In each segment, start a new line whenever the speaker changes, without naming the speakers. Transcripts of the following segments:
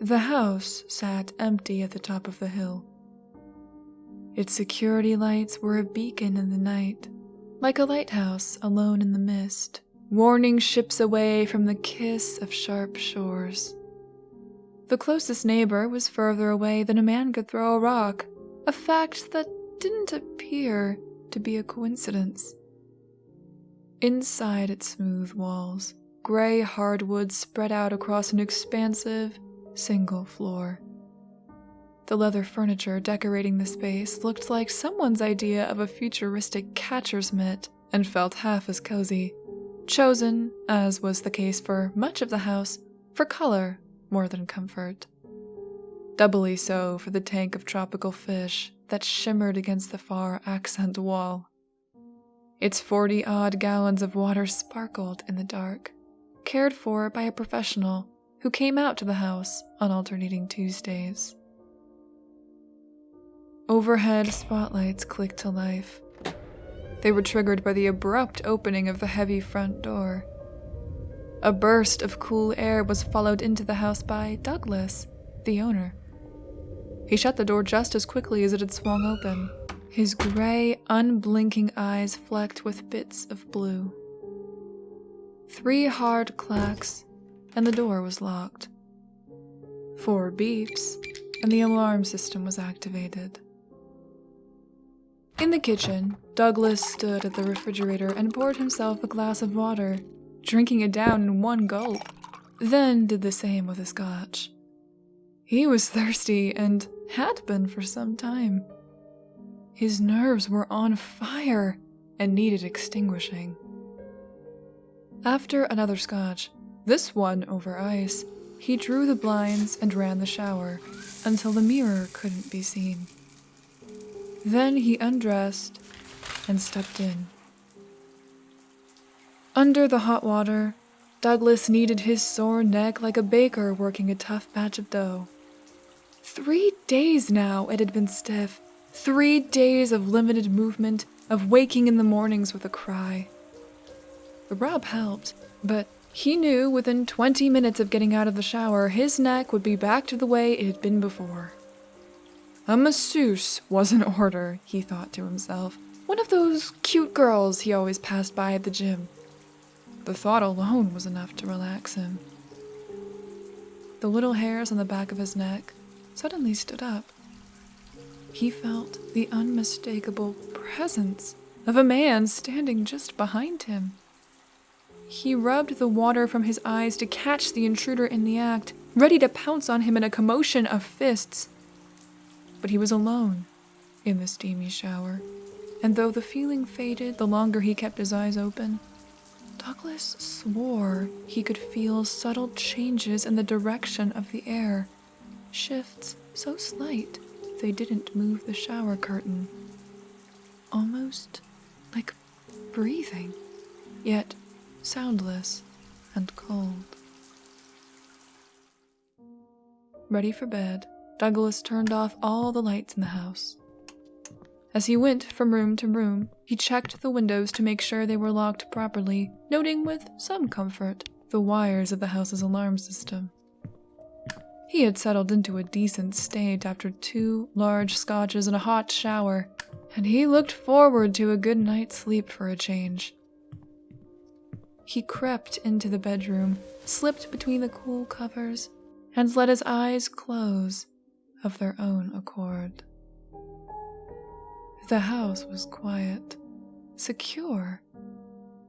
The house sat empty at the top of the hill. Its security lights were a beacon in the night, like a lighthouse alone in the mist, warning ships away from the kiss of sharp shores. The closest neighbor was further away than a man could throw a rock, a fact that didn't appear to be a coincidence. Inside its smooth walls, gray hardwood spread out across an expansive, single floor. The leather furniture decorating the space looked like someone's idea of a futuristic catcher's mitt and felt half as cozy, chosen, as was the case for much of the house, for color more than comfort. Doubly so for the tank of tropical fish that shimmered against the far accent wall. Its 40-odd gallons of water sparkled in the dark, cared for by a professional who came out to the house on alternating Tuesdays. Overhead spotlights clicked to life. They were triggered by the abrupt opening of the heavy front door. A burst of cool air was followed into the house by Douglas, the owner. He shut the door just as quickly as it had swung open, his gray, unblinking eyes flecked with bits of blue. 3 hard clacks, and the door was locked. 4 beeps, and the alarm system was activated. In the kitchen, Douglas stood at the refrigerator and poured himself a glass of water, drinking it down in one gulp, then did the same with a scotch. He was thirsty and had been for some time. His nerves were on fire and needed extinguishing. After another scotch, this one over ice, he drew the blinds and ran the shower until the mirror couldn't be seen. Then he undressed and stepped in. Under the hot water, Douglas kneaded his sore neck like a baker working a tough batch of dough. 3 days now it had been stiff. 3 days of limited movement, of waking in the mornings with a cry. The rub helped, but he knew within 20 minutes of getting out of the shower, his neck would be back to the way it had been before. A masseuse was in order, he thought to himself. One of those cute girls he always passed by at the gym. The thought alone was enough to relax him. The little hairs on the back of his neck suddenly stood up. He felt the unmistakable presence of a man standing just behind him. He rubbed the water from his eyes to catch the intruder in the act, ready to pounce on him in a commotion of fists. But he was alone in the steamy shower, and though the feeling faded the longer he kept his eyes open, Douglas swore he could feel subtle changes in the direction of the air, shifts so slight they didn't move the shower curtain. Almost like breathing, yet soundless and cold. Ready for bed, Douglas turned off all the lights in the house. As he went from room to room, he checked the windows to make sure they were locked properly, noting with some comfort the wires of the house's alarm system. He had settled into a decent state after 2 large scotches and a hot shower, and he looked forward to a good night's sleep for a change. He crept into the bedroom, slipped between the cool covers, and let his eyes close of their own accord. The house was quiet, secure.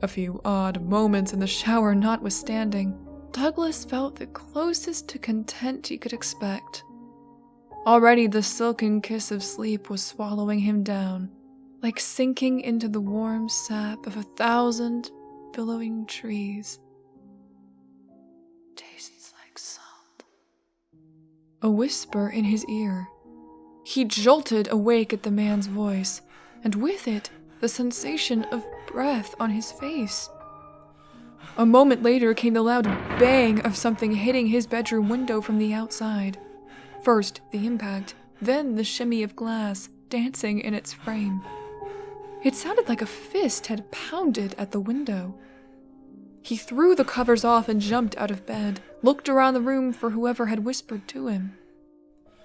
A few odd moments in the shower notwithstanding, Douglas felt the closest to content he could expect. Already the silken kiss of sleep was swallowing him down, like sinking into the warm sap of 1,000 billowing trees. Tastes like salt. A whisper in his ear. He jolted awake at the man's voice, and with it, the sensation of breath on his face. A moment later came the loud bang of something hitting his bedroom window from the outside. First the impact, then the shimmy of glass dancing in its frame. It sounded like a fist had pounded at the window. He threw the covers off and jumped out of bed, looked around the room for whoever had whispered to him.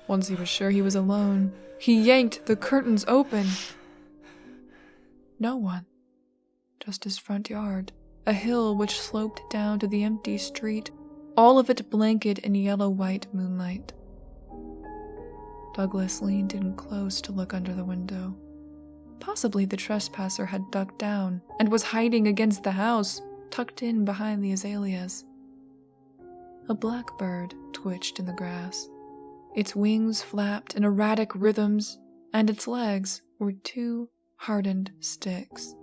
Once he was sure he was alone, he yanked the curtains open. No one. Just his front yard, a hill which sloped down to the empty street, all of it blanketed in yellow-white moonlight. Douglas leaned in close to look under the window. Possibly the trespasser had ducked down and was hiding against the house, tucked in behind the azaleas. A blackbird twitched in the grass. Its wings flapped in erratic rhythms, and its legs were 2 hardened sticks.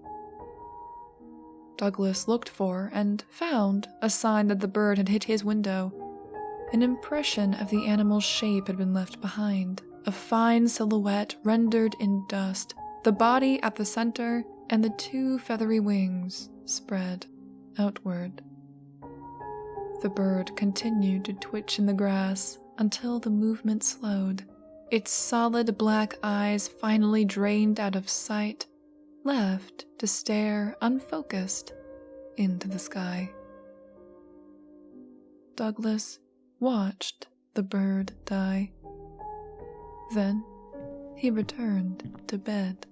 Douglas looked for and found a sign that the bird had hit his window. An impression of the animal's shape had been left behind, a fine silhouette rendered in dust, the body at the center and the 2 feathery wings spread outward. The bird continued to twitch in the grass until the movement slowed. Its solid black eyes finally drained out of sight, left to stare unfocused into the sky. Douglas watched the bird die. Then he returned to bed.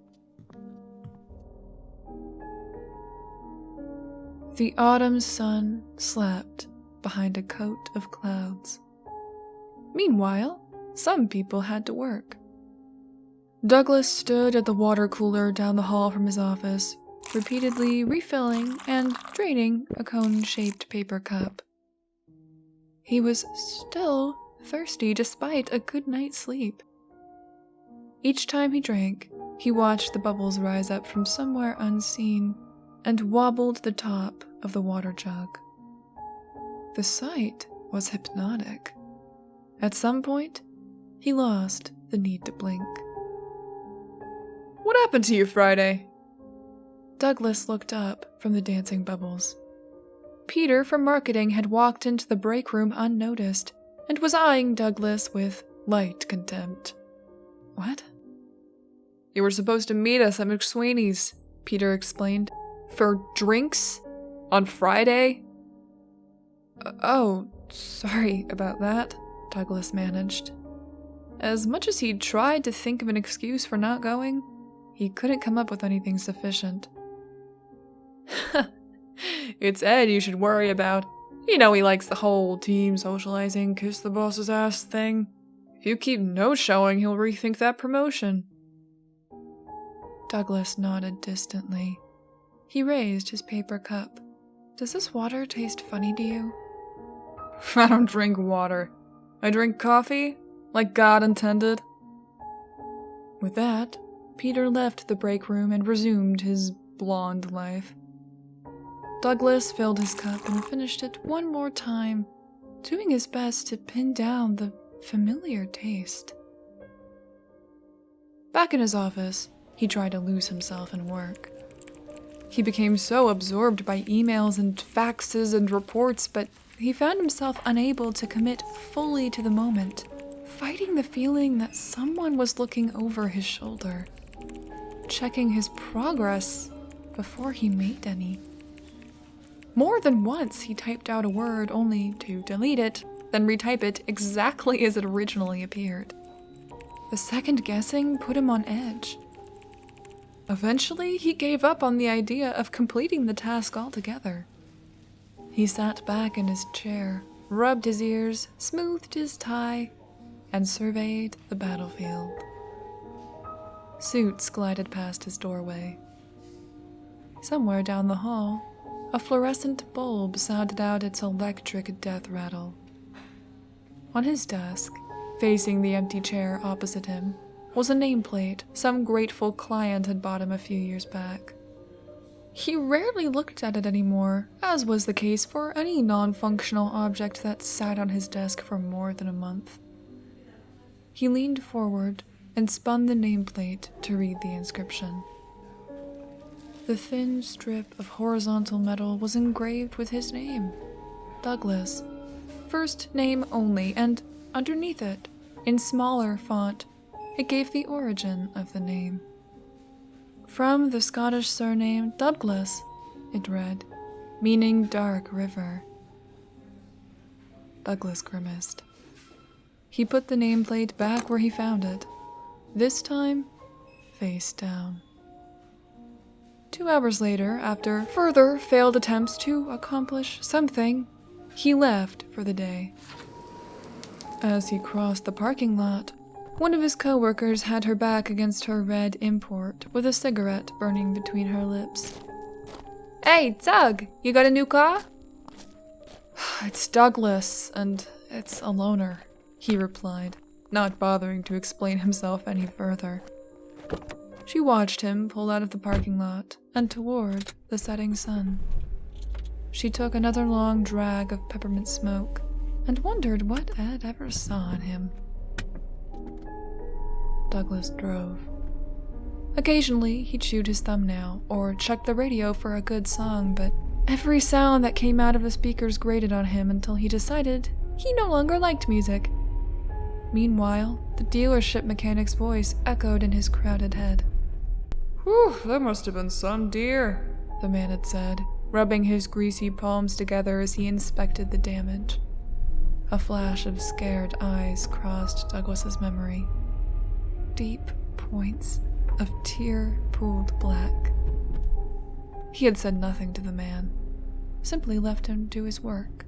The autumn sun slept behind a coat of clouds. Meanwhile, some people had to work. Douglas stood at the water cooler down the hall from his office, repeatedly refilling and draining a cone-shaped paper cup. He was still thirsty despite a good night's sleep. Each time he drank, he watched the bubbles rise up from somewhere unseen and wobbled the top of the water jug. The sight was hypnotic. At some point, he lost the need to blink. "What happened to you Friday?" Douglas looked up from the dancing bubbles. Peter from marketing had walked into the break room unnoticed and was eyeing Douglas with light contempt. "What?" "You were supposed to meet us at McSweeney's," Peter explained. "For drinks? On Friday?" "Oh, sorry about that," Douglas managed. As much as he'd tried to think of an excuse for not going, he couldn't come up with anything sufficient. "It's Ed you should worry about. You know he likes the whole team socializing, kiss the boss's ass thing. If you keep no-showing, he'll rethink that promotion." Douglas nodded distantly. He raised his paper cup. "Does this water taste funny to you?" "I don't drink water. I drink coffee, like God intended." With that, Peter left the break room and resumed his blonde life. Douglas filled his cup and finished it one more time, doing his best to pin down the familiar taste. Back in his office, he tried to lose himself in work. He became so absorbed by emails and faxes and reports, but he found himself unable to commit fully to the moment, fighting the feeling that someone was looking over his shoulder, checking his progress before he made any. More than once he typed out a word only to delete it, then retype it exactly as it originally appeared. The second guessing put him on edge. Eventually, he gave up on the idea of completing the task altogether. He sat back in his chair, rubbed his ears, smoothed his tie, and surveyed the battlefield. Suits glided past his doorway. Somewhere down the hall, a fluorescent bulb sounded out its electric death rattle. On his desk, facing the empty chair opposite him, was a nameplate some grateful client had bought him a few years back. He rarely looked at it anymore, as was the case for any non-functional object that sat on his desk for more than a month. He leaned forward and spun the nameplate to read the inscription. The thin strip of horizontal metal was engraved with his name, Douglas, first name only, and underneath it, in smaller font, it gave the origin of the name. From the Scottish surname Douglas, it read, meaning dark river. Douglas grimaced. He put the nameplate back where he found it, this time face down. 2 hours later, after further failed attempts to accomplish something, he left for the day. As he crossed the parking lot, one of his co-workers had her back against her red import with a cigarette burning between her lips. "Hey, Doug, you got a new car?" "It's Douglas, and it's a loaner," he replied, not bothering to explain himself any further. She watched him pull out of the parking lot and toward the setting sun. She took another long drag of peppermint smoke and wondered what Ed ever saw in him. Douglas drove. Occasionally, he chewed his thumbnail or checked the radio for a good song, but every sound that came out of the speakers grated on him until he decided he no longer liked music. Meanwhile, the dealership mechanic's voice echoed in his crowded head. "Whew, that must have been some deer," the man had said, rubbing his greasy palms together as he inspected the damage. A flash of scared eyes crossed Douglas's memory. Deep points of tear-pooled black. He had said nothing to the man, simply left him to his work.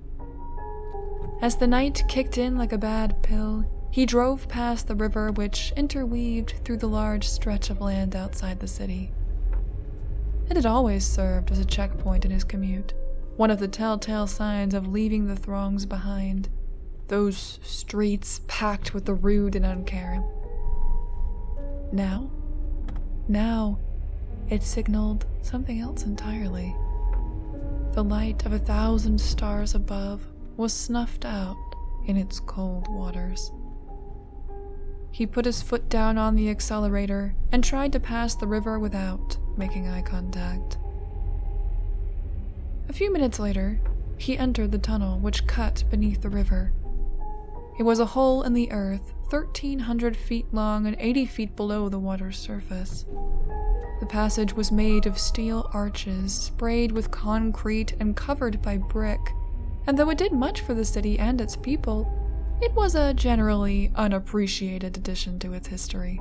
As the night kicked in like a bad pill, he drove past the river which interweaved through the large stretch of land outside the city. It had always served as a checkpoint in his commute, one of the telltale signs of leaving the throngs behind, those streets packed with the rude and uncaring. Now, it signaled something else entirely. The light of 1,000 stars above was snuffed out in its cold waters. He put his foot down on the accelerator and tried to pass the river without making eye contact. A few minutes later, he entered the tunnel which cut beneath the river. It was a hole in the earth 1,300 feet long and 80 feet below the water's surface. The passage was made of steel arches sprayed with concrete and covered by brick, and though it did much for the city and its people, it was a generally unappreciated addition to its history.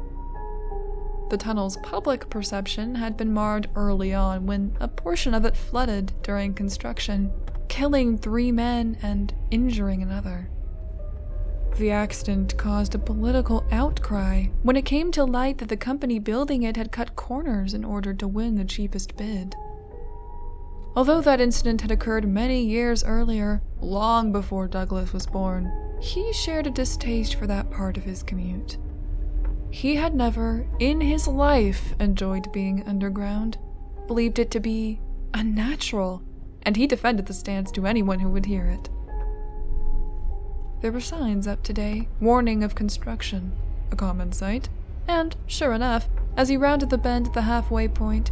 The tunnel's public perception had been marred early on when a portion of it flooded during construction, killing 3 men and injuring another. The accident caused a political outcry when it came to light that the company building it had cut corners in order to win the cheapest bid. Although that incident had occurred many years earlier, long before Douglas was born, he shared a distaste for that part of his commute. He had never, in his life, enjoyed being underground, believed it to be unnatural, and he defended the stance to anyone who would hear it. There were signs up today, warning of construction, a common sight, and, sure enough, as he rounded the bend at the halfway point,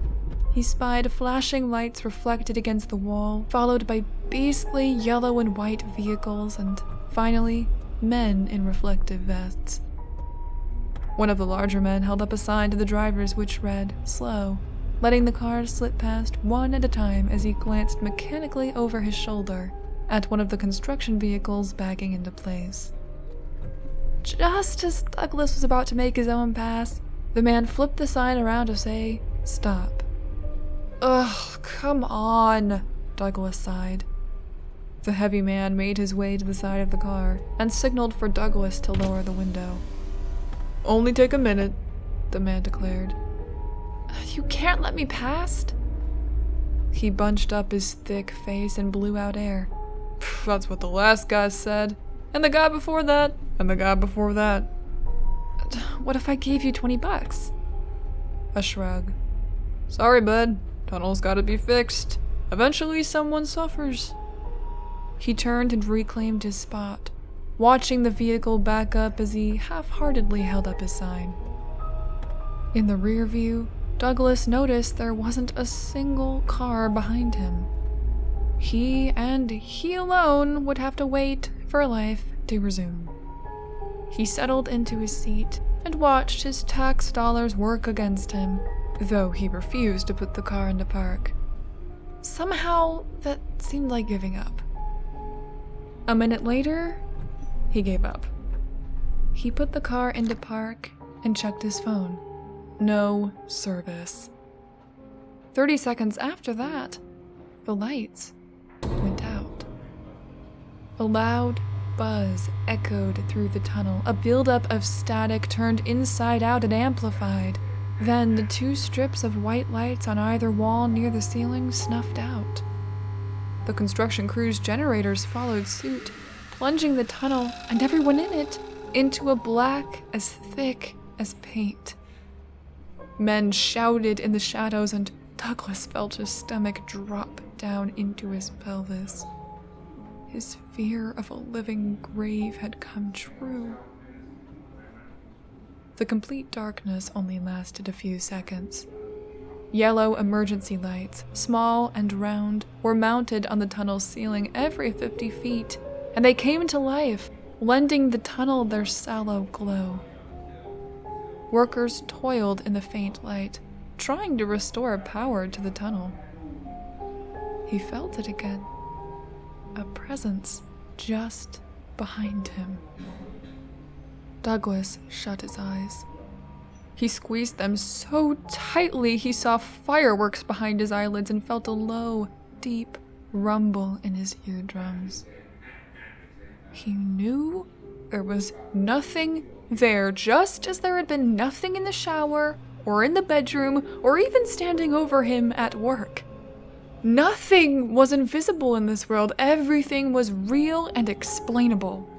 he spied flashing lights reflected against the wall, followed by beastly yellow and white vehicles, and, finally, men in reflective vests. One of the larger men held up a sign to the drivers which read, "Slow," letting the cars slip past one at a time as he glanced mechanically over his shoulder at one of the construction vehicles bagging into place. Just as Douglas was about to make his own pass, the man flipped the sign around to say, "Stop." "Ugh, come on," Douglas sighed. The heavy man made his way to the side of the car and signaled for Douglas to lower the window. "Only take a minute," the man declared. "You can't let me past?" He bunched up his thick face and blew out air. "That's what the last guy said, and the guy before that, and the guy before that." "What if I gave you $20? A shrug. "Sorry, bud. Tunnel's gotta be fixed. Eventually someone suffers." He turned and reclaimed his spot, watching the vehicle back up as he half-heartedly held up his sign. In the rear view, Douglas noticed there wasn't a single car behind him. He, and he alone, would have to wait for life to resume. He settled into his seat and watched his tax dollars work against him, though he refused to put the car into park. Somehow, that seemed like giving up. A minute later, he gave up. He put the car into park and checked his phone. No service. 30 seconds after that, the lights went out. A loud buzz echoed through the tunnel. A buildup of static turned inside out and amplified. Then the 2 strips of white lights on either wall near the ceiling snuffed out. The construction crew's generators followed suit, plunging the tunnel and everyone in it into a black as thick as paint. Men shouted in the shadows, and Douglas felt his stomach drop down into his pelvis. His fear of a living grave had come true. The complete darkness only lasted a few seconds. Yellow emergency lights, small and round, were mounted on the tunnel's ceiling every 50 feet, and they came to life, lending the tunnel their sallow glow. Workers toiled in the faint light, trying to restore power to the tunnel. He felt it again. A presence just behind him. Douglas shut his eyes. He squeezed them so tightly he saw fireworks behind his eyelids and felt a low, deep rumble in his eardrums. He knew there was nothing there, just as there had been nothing in the shower, or in the bedroom, or even standing over him at work. Nothing was invisible in this world. Everything was real and explainable.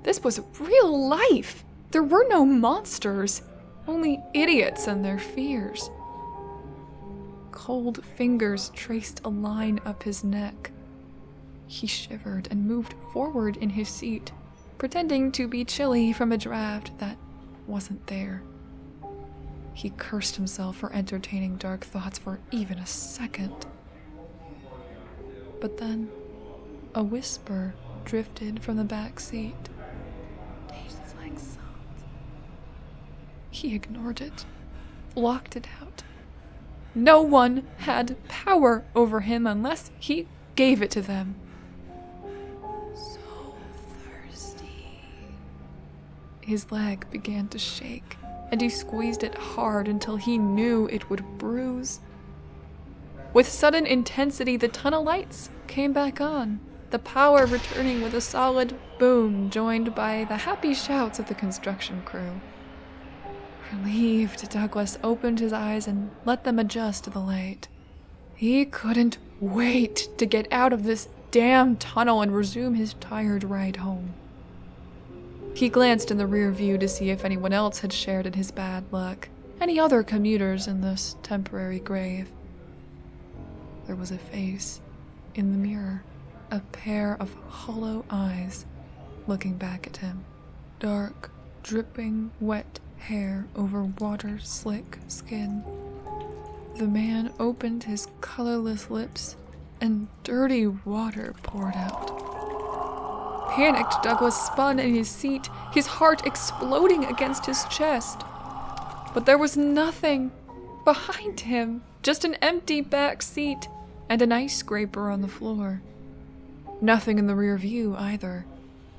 This was real life. There were no monsters, only idiots and their fears. Cold fingers traced a line up his neck. He shivered and moved forward in his seat, pretending to be chilly from a draft that wasn't there. He cursed himself for entertaining dark thoughts for even a second. But then, a whisper drifted from the back seat. Tastes like salt. He ignored it, blocked it out. No one had power over him unless he gave it to them. So thirsty. His leg began to shake, and he squeezed it hard until he knew it would bruise. With sudden intensity, the tunnel lights came back on, the power returning with a solid boom, joined by the happy shouts of the construction crew. Relieved, Douglas opened his eyes and let them adjust to the light. He couldn't wait to get out of this damn tunnel and resume his tired ride home. He glanced in the rear view to see if anyone else had shared in his bad luck, any other commuters in this temporary grave. There was a face in the mirror, a pair of hollow eyes looking back at him. Dark, dripping, wet hair over water-slick skin. The man opened his colorless lips, and dirty water poured out. Panicked, Douglas spun in his seat, his heart exploding against his chest. But there was nothing behind him, just an empty back seat and an ice scraper on the floor. Nothing in the rear view either.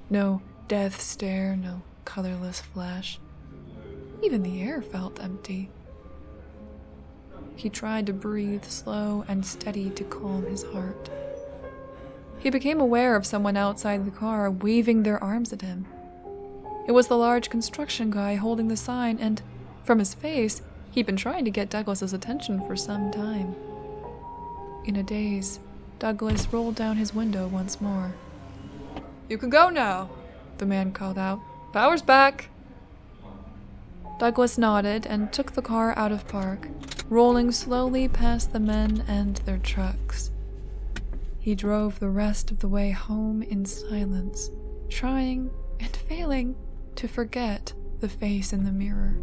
No death stare, no colorless flash. Even the air felt empty. He tried to breathe slow and steady to calm his heart. He became aware of someone outside the car waving their arms at him. It was the large construction guy holding the sign, and from his face, he'd been trying to get Douglas's attention for some time. In a daze, Douglas rolled down his window once more. "You can go now," the man called out. "Power's back." Douglas nodded and took the car out of park, rolling slowly past the men and their trucks. He drove the rest of the way home in silence, trying and failing to forget the face in the mirror.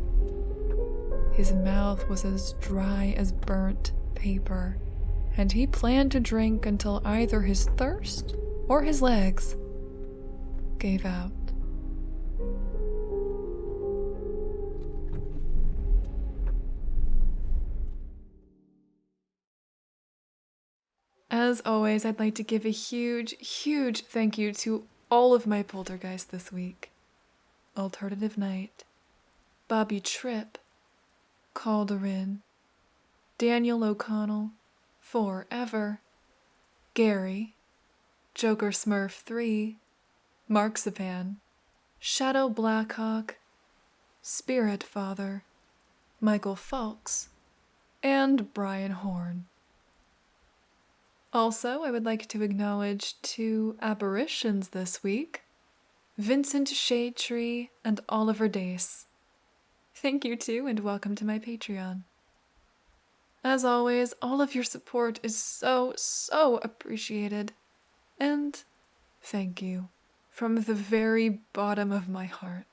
His mouth was as dry as burnt paper, and he planned to drink until either his thirst or his legs gave out. As always, I'd like to give a huge, huge thank you to all of my poltergeists this week. Alternative Night, Bobby Tripp, Calderin, Daniel O'Connell, Forever, Gary, Joker Smurf 3, Marksipan, Shadow Blackhawk, Spirit Father, Michael Fawkes, and Brian Horn. Also, I would like to acknowledge 2 apparitions this week, Vincent Shadetree and Oliver Dace. Thank you too, and welcome to my Patreon. As always, all of your support is so appreciated, and thank you from the very bottom of my heart.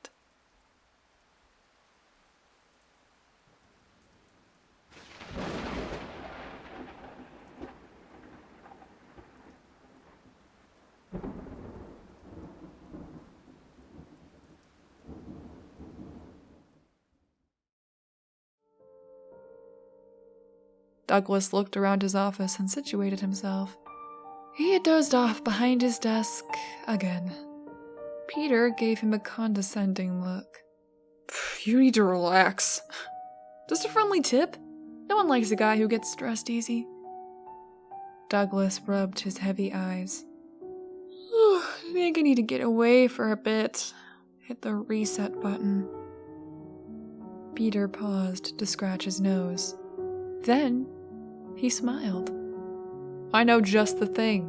Douglas looked around his office and situated himself. He had dozed off behind his desk again. Peter gave him a condescending look. You need to relax. Just a friendly tip. No one likes a guy who gets stressed easy. Douglas rubbed his heavy eyes. I think I need to get away for a bit. Hit the reset button. Peter paused to scratch his nose. Then he smiled. I know just the thing.